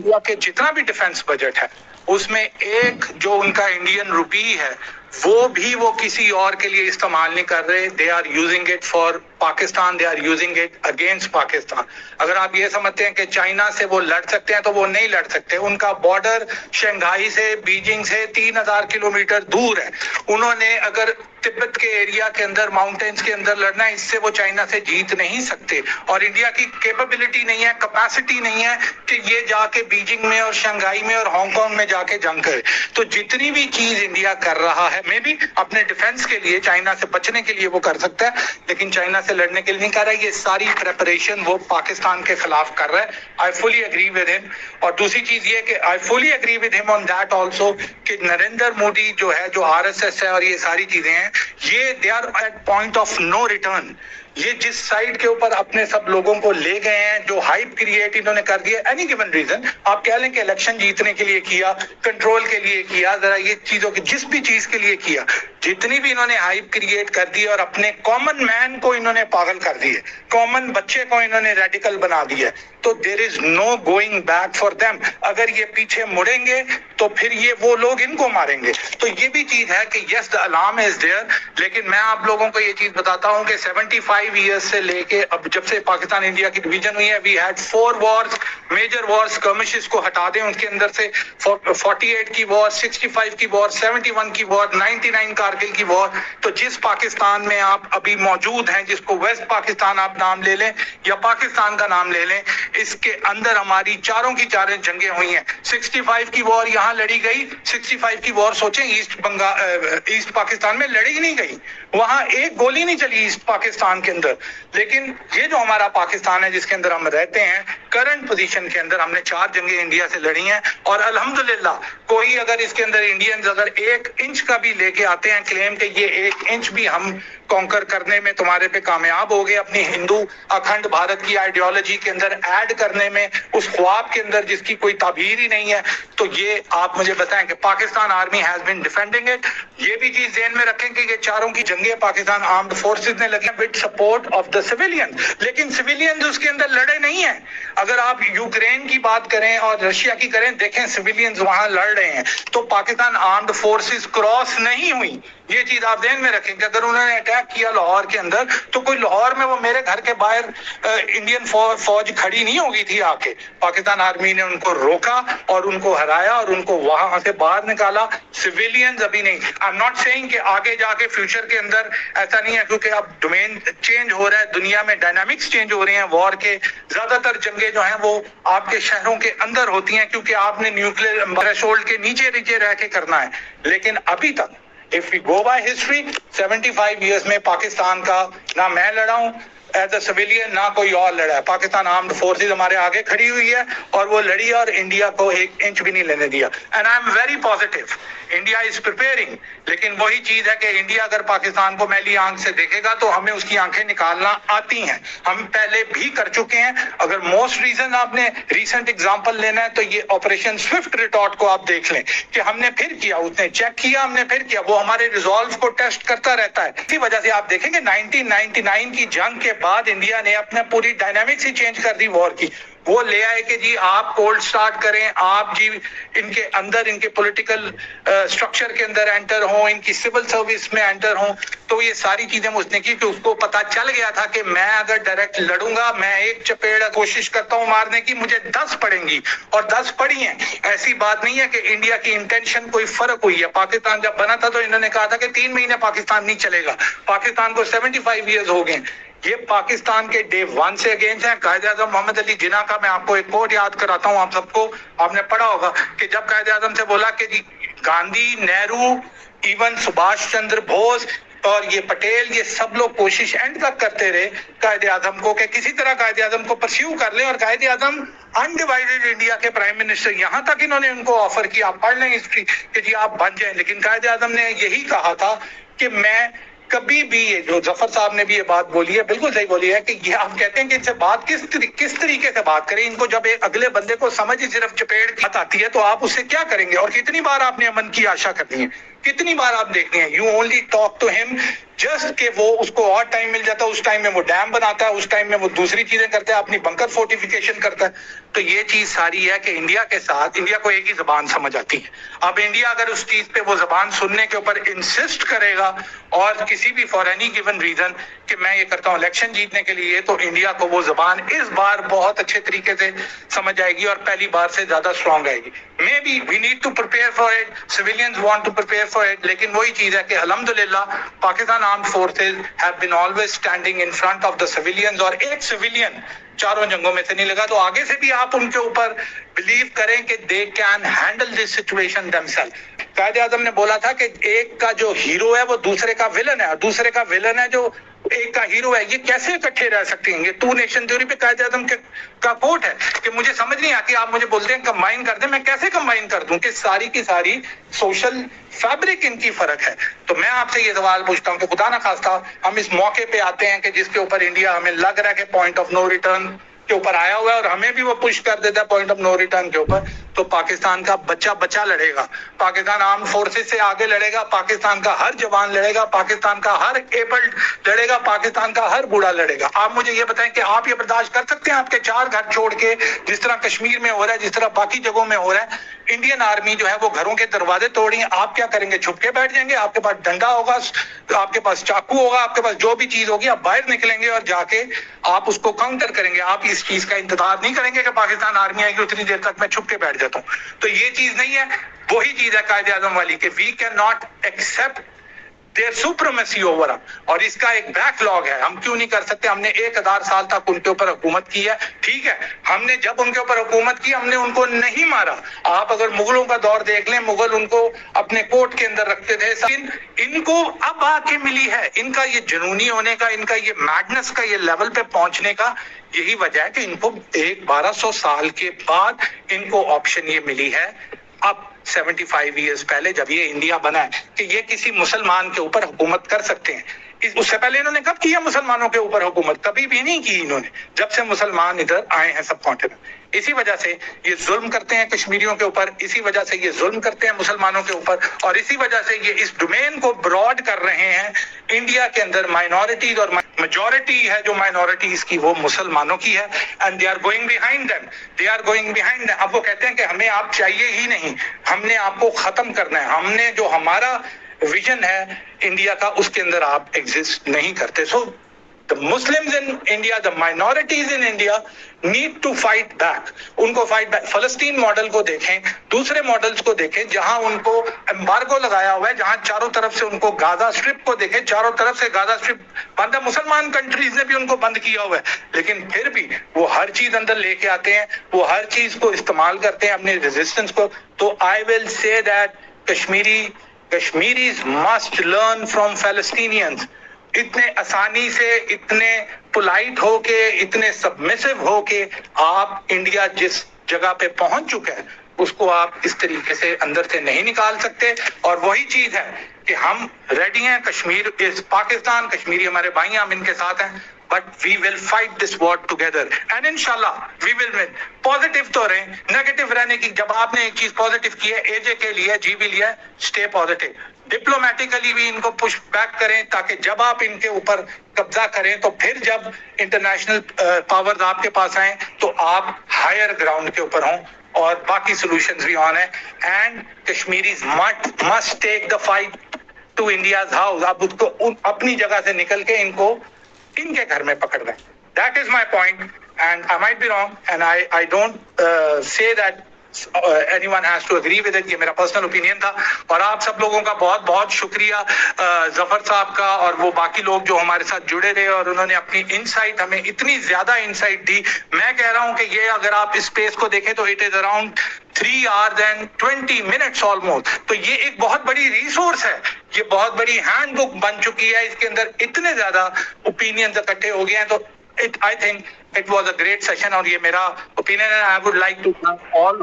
India के जितना भी डिफेंस बजट है उसमें एक जो उनका इंडियन रुपी है वो किसी और के लिए इस्तेमाल नहीं कर रहे. They are using it for Pakistan, they are using it against Pakistan. अगर आप ये समझते हैं कि चाइना से वो लड़ सकते हैं तो वो नहीं लड़ सकते. उनका बॉर्डर शंघाई से, बीजिंग से 3000 किलोमीटर दूर है. उन्होंने अगर तिब्बत के एरिया के अंदर, माउंटेन्स के अंदर लड़ना है, इससे वो चाइना से जीत नहीं सकते. और इंडिया की कैपेबिलिटी नहीं है, कैपेसिटी नहीं है कि ये जाके बीजिंग में और शंघाई में और हांगकांग में जाके जंग करे. तो जितनी भी चीज इंडिया कर रहा है, मे बी अपने डिफेंस के लिए, चाइना से बचने के लिए वो कर सकता है, लेकिन चाइना से लड़ने के लिए नहीं कर रहा है. ये सारी प्रेपरेशन वो पाकिस्तान के खिलाफ कर रहा है. I fully agree with him. और दूसरी चीज ये कि I fully agree with him on that also कि नरेंद्र मोदी जो है, जो आरएसएस है और ये सारी चीजें हैं, ये they are at point of no return. ये जिस साइड के ऊपर अपने सब लोगों को ले गए हैं, जो हाइप क्रिएट इन्होंने कर दिया, एनी गिवन रीजन, आप कह लें कि इलेक्शन जीतने के लिए किया, कंट्रोल के लिए किया, जरा ये चीजों की जिस भी चीज के लिए किया, जितनी भी इन्होंने हाइप क्रिएट कर दी और अपने कॉमन मैन को इन्होंने पागल कर दिए, कॉमन बच्चे को इन्होंने रेडिकल बना दिया, तो there is no going back for them. अगर ये पीछे मुड़ेंगे तो फिर ये वो लोग इनको मारेंगे. तो ये भी चीज है कि yes the alarm is there. लेकिन मैं आप लोगों को ये चीज बताता हूं कि 75 ईयर्स से लेके अब जब से पाकिस्तान इंडिया की डिवीजन हुई है, we had 4 wars, major wars. Skirmishes को हटा दें, उसके अंदर से 48 की वॉर, 65 की वॉर, 71 की वॉर, 99 कारगिल की वॉर. तो जिस पाकिस्तान में आप अभी मौजूद हैं, जिसको वेस्ट पाकिस्तान आप नाम ले लें या पाकिस्तान का नाम ले लें, इसके अंदर हमारी चारों की चारें जंगें हुई हैं. 65 की वॉर यहाँ लड़ी गई. 65 की वॉर सोचें ईस्ट पाकिस्तान में लड़ी नहीं गई, वहां एक गोली नहीं चली ईस्ट पाकिस्तान के अंदर. लेकिन ये जो हमारा पाकिस्तान है जिसके अंदर हम रहते हैं, करंट पोजीशन के अंदर हमने 4 जंगें इंडिया से लड़ी हैं. और अल्हम्दुलिल्लाह कोई अगर इसके अंदर इंडियंस अगर 1 इंच का भी लेके आते हैं क्लेम कि ये 1 इंच भी हम कॉन्कर करने में तुम्हारे पे कामयाब हो गए, अपनी हिंदू अखंड भारत की आइडियोलॉजी के अंदर ऐड करने में, उस ख्वाब के अंदर जिसकी कोई ताबीर ही नहीं है, तो ये आप मुझे बताएं कि Pakistan army has been defending it. ये भी चीज ध्यान में रखें कि ये चारों की जंगें पाकिस्तान आर्म्ड फोर्सेस ने लगी with support of the civilian. लेकिन सिविलियन उसके अंदर लड़े नहीं है. अगर आप यूक्रेन की बात करें और रशिया की करें, देखें सिविलियंस वहां लड़ रहे हैं, तो पाकिस्तान आर्म्ड फोर्सेस क्रॉस नहीं हुई. ये चीज आप ध्यान में रखें कि अगर उन्होंने अटैक किया लाहौर के अंदर, तो कोई लाहौर में वो मेरे घर के बाहर इंडियन फौज खड़ी नहीं होगी थी आके. पाकिस्तान आर्मी ने उनको रोका और उनको हराया और उनको वहां से बाहर निकाला. सिविलियंस अभी नहीं. आई एम नॉट सेइंग कि आगे जाके फ्यूचर के अंदर ऐसा नहीं है, क्योंकि अब डोमेन चेंज हो रहा है, दुनिया में डायनामिक्स चेंज हो रहे हैं. वॉर के ज्यादातर जंगे जो हैं वो आपके शहरों के अंदर होती हैं, क्योंकि आपने न्यूक्लियर थ्रेशोल्ड के नीचे नीचे रह के करना है. लेकिन अभी तक If we go by history, 75 years में पाकिस्तान का ना मैं लड़ा हूं एज अ सिविलियन, ना कोई और लड़ा है. पाकिस्तान आर्म्ड फोर्सेस हमारे आगे खड़ी हुई है और वो लड़ी और इंडिया को 1 इंच भी नहीं लेने दिया. And I am very positive, India is preparing. लेकिन वही चीज है कि इंडिया अगर पाकिस्तान को मैली आंख से देखेगा तो हमें उसकी आंखें निकालना आती हैं. हम पहले भी कर चुके हैं. अगर मोस्ट रीजन आपने रीसेंट एग्जांपल लेना है तो ये ऑपरेशन स्विफ्ट रिटॉर्ट को आप देख लें कि हमने फिर किया, उसने चेक किया, हमने फिर किया. वो हमारे रिजॉल्व को टेस्ट करता रहता है. इसी वजह से आप देखेंगे 1999 की जंग के बाद इंडिया ने अपने पूरी डायनामिक्स ही चेंज कर दी वॉर की. वो ले आए कि जी आप कोल्ड स्टार्ट करें, आप जी इनके अंदर, इनके पॉलिटिकल स्ट्रक्चर के अंदर एंटर हो, इनकी सिविल सर्विस में एंटर हो. तो ये सारी चीजें उसने की कि उसको पता चल गया था कि मैं अगर डायरेक्ट लड़ूंगा, मैं एक चपेड़ कोशिश करता हूं मारने की, मुझे 10 पड़ेंगी और 10 पड़ी हैं. ऐसी बात नहीं है कि इंडिया की इंटेंशन कोई फर्क हुई है. पाकिस्तान जब बना था तो इन्होंने कहा था कि 3 महीने पाकिस्तान नहीं चलेगा. पाकिस्तान को 75 ईयर्स हो गए. ये पाकिस्तान के डे 1 से अगेंस्ट हैं. कायदे आजम मोहम्मद अली जिन्ना का मैं आपको एक कोट याद कराता हूं, आप सबको आपने पढ़ा होगा कि जब कायदे आजम से बोला कि जी गांधी, नेहरू, इवन सुभाष चंद्र बोस और ये पटेल, ये सब लोग कोशिश एंड तक करते रहे कायदे आजम को कि किसी तरह कायदे आजम को परस्यू कर लें. और कायदे आजम अनडिवाइडेड इंडिया के प्राइम मिनिस्टर, यहां तक इन्होंने उनको ऑफर किया, आप पढ़ लें हिस्ट्री, कि जी आप बन जाएं. लेकिन कायदे आजम ने यही कहा था कि मैं कभी भी, ये जो जफर साहब ने भी ये बात बोली है, बिल्कुल सही बोली है, कि ये आप कहते हैं कि इनसे बात किस तरीके से बात करें. इनको जब एक अगले बंदे को समझ ही सिर्फ चपेट की बात आती है तो आप उससे क्या करेंगे. और कितनी बार आपने अमन की आशा करनी है, कितनी बार आप देखते हैं, you only talk to him just کہ وہ اس کو اور ٹائم مل جاتا ہے, اس ٹائم میں وہ ڈیم بناتا ہے, اس ٹائم میں وہ دوسری چیزیں کرتا ہے, اپنی بنکر فورٹیفیکیشن کرتا ہے. تو یہ چیز ساری ہے کہ انڈیا کے ساتھ, انڈیا کو ایک ہی زبان سمجھ آتی ہے. اب انڈیا اگر اس چیز پہ وہ زبان سننے کے اوپر انسسٹ کرے گا اور کسی بھی فار اینی گیون ریزن کہ میں یہ کرتا ہوں الیکشن جیتنے کے لیے, تو انڈیا کو وہ زبان اس بار بہت اچھے طریقے سے سمجھ آئے گی اور پہلی بار سے زیادہ اسٹرانگ آئے گی. Maybe we need to prepare for it, civilians want to prepare for it, لیکن وہی چیز ہے کہ الحمدللہ Pakistan armed forces have been always standing in front of the civilians, اور ایک سویلین چاروں جنگوں میں سے نہیں لگا. تو آگے سے بھی آپ ان کے اوپر بلیو کریں کہ they can handle this situation them self. Quaid Azam نے بولا تھا کہ ایک کا جو ہیرو ہے وہ دوسرے کا ویلن ہے, اور دوسرے کا ویلن ہے جو ایک کا ہیرو ہے. یہ کیسے اکٹھے رہ سکتے ہیں؟ یہ ٹو نیشن تھیوری پہ قائد اعظم کا کوٹ ہے کہ مجھے سمجھ نہیں آتی, آپ مجھے بولتے ہیں کمبائن کر دیں, میں کیسے کمبائن کر دوں کہ ساری کی ساری سوشل فیبرک ان کی فرق ہے. تو میں آپ سے یہ سوال پوچھتا ہوں کہ خدا نہ خواستہ ہم اس موقع پہ آتے ہیں کہ جس کے اوپر انڈیا ہمیں لگ رہا ہے کہ پوائنٹ آف نو ریٹرن کے اوپر آیا ہوا ہے, اور ہمیں بھی وہ پش کر دیتا ہے پوائنٹ آف نو ریٹرن کے اوپر, تو پاکستان کا بچہ لڑے گا, پاکستان آرم فورسز سے آگے لڑے گا, پاکستان کا ہر جوان لڑے گا, پاکستان کا ہر ایبلڈ لڑے گا, پاکستان کا ہر بوڑھا لڑے گا. آپ مجھے یہ بتائیں کہ آپ یہ برداشت کر سکتے ہیں آپ کے 4 گھر چھوڑ کے, جس طرح کشمیر میں ہو رہا ہے, جس طرح باقی جگہوں میں ہو رہا ہے, انڈین آرمی جو ہے وہ گھروں کے دروازے توڑیں, آپ کیا کریں گے؟ چھپ کے بیٹھ جائیں گے؟ آپ کے پاس ڈنڈا ہوگا, آپ کے پاس چاقو ہوگا, آپ کے پاس جو بھی چیز ہوگی, آپ باہر نکلیں گے اور جا کے آپ اس کو کاؤنٹر کریں گے. آپ اس چیز کا انتظار نہیں کریں گے کہ پاکستان آرمی آئے گی اتنی دیر تک میں چھپ کے بیٹھ جاتا ہوں. تو یہ چیز نہیں ہے, وہی چیز ہے قائد اعظم والی کہ we can not accept their supremacy over us, اور اس کا ایک بیک لاگ ہے. ہم کیوں نہیں کر سکتے؟ ہم نے 1000 سال تک ان کے اوپر حکومت کی ہے, ٹھیک ہے, ہم نے جب ان کے اوپر حکومت کی ہم نے ان کو نہیں مارا. آپ اگر مغلوں کا دور دیکھ لیں, مغل ان کو اپنے کوٹ کے اندر رکھتے تھے, لیکن ان کو اب آ کے ملی ہے, ان کا یہ جنونی ہونے کا, ان کا یہ میڈنس کا یہ لیول پہ پہنچنے کا یہی وجہ ہے کہ ان کو 1200 سال کے بعد ان کو آپشن یہ ملی ہے اب 75 ایئرز پہلے جب یہ انڈیا بنا ہے کہ یہ کسی مسلمان کے اوپر حکومت کر سکتے ہیں. اس سے پہلے انہوں نے کب کیا مسلمانوں کے اوپر حکومت؟ کبھی بھی نہیں کی انہوں نے, جب سے مسلمان ادھر آئے ہیں سب کانٹیننٹ. اسی وجہ سے یہ ظلم کرتے ہیں کشمیریوں کے اوپر, اسی وجہ سے یہ ظلم کرتے ہیں مسلمانوں کے اوپر, اور اسی وجہ سے یہ اس ڈومین کو براڈ کر رہے ہیں. انڈیا کے اندر مائنورٹیز اور میجورٹی ہے جو مائنورٹیز کی وہ مسلمانوں کی ہے, and they are going behind them, they are going behind them. اب وہ کہتے ہیں کہ ہمیں آپ چاہیے ہی نہیں, ہم نے آپ کو ختم کرنا ہے, ہم نے جو ہمارا ویژن ہے انڈیا کا اس کے اندر آپ ایگزسٹ نہیں کرتے. سو the Muslims in India, the minorities in India need to fight back. ان کو فائٹ بیک. فلسطین ماڈل کو دیکھیں, دوسرے ماڈلز کو دیکھیں جہاں ان کو امبارگو لگایا ہوا ہے, جہاں چاروں طرف سے ان کو گازا اسٹرپ کو دیکھیں, چاروں طرف سے گازا اسٹرپ بند ہے, مسلمان کنٹریز نے بھی ان کو بند کیا ہوا ہے, لیکن پھر بھی وہ ہر چیز اندر لے کے آتے ہیں, وہ ہر چیز کو استعمال کرتے ہیں اپنے ریزسٹنس کو. تو I will say that Kashmiris must learn from Palestinians. اتنے آسانی سے, اتنے پولائٹ ہو کے, اتنے سبمیسو ہو کے آپ انڈیا جس جگہ پہ پہنچ چکا ہے اس کو آپ اس طریقے سے اندر سے نہیں نکال سکتے. اور وہی چیز ہے کہ ہم ریڈی ہیں, کشمیر از پاکستان, کشمیری ہمارے بھائی ہیں, ہم ان کے ساتھ ہیں, but we will fight this war together and inshallah we will win. Positive تو رہیں, نیگیٹو رہنے کی, جب آپ نے ایک چیز پازیٹیو کی ہے, اے جے کے لیے, جی بھی لیا, اسٹے پازیٹیو. ڈپلومیٹیکلی بھی ان کو پش بیک کریں تاکہ جب آپ ان کے اوپر قبضہ کریں تو پھر جب انٹرنیشنل پاورز آپ کے پاس آئیں تو آپ ہائر گراؤنڈ کے اوپر ہوں, اور باقی سولوشنز بھی آن ہیں. And Kashmiris must take the fight to India's house. آپ اس کو اپنی جگہ سے نکل کے ان کو ان کے گھر میں پکڑ دیں. That is my point, and I might be wrong, and I don't say that anyone has to agree with it. یہ میرا پرسنل اوپینین تھا, اور آپ سب لوگوں کا بہت بہت شکریہ, ظفر صاحب کا اور وہ باقی لوگ جو ہمارے ساتھ جڑے رہے, اور انہوں نے اپنی انسائٹ, ہمیں اتنی زیادہ انسائٹ دی. میں کہہ رہا ہوں کہ یہ اگر آپ اسپیس کو دیکھیں تو it is around 3 hours and 20 minutes almost. تو یہ ایک بہت بڑی ریسورس ہے, یہ بہت بڑی ہینڈ بک بن چکی ہے, اس کے اندر اتنے زیادہ اوپینینز اکٹھے ہو گئے ہیں. تو I think it was a great session, اور یہ میرا اوپینین ہے. I would like to thank all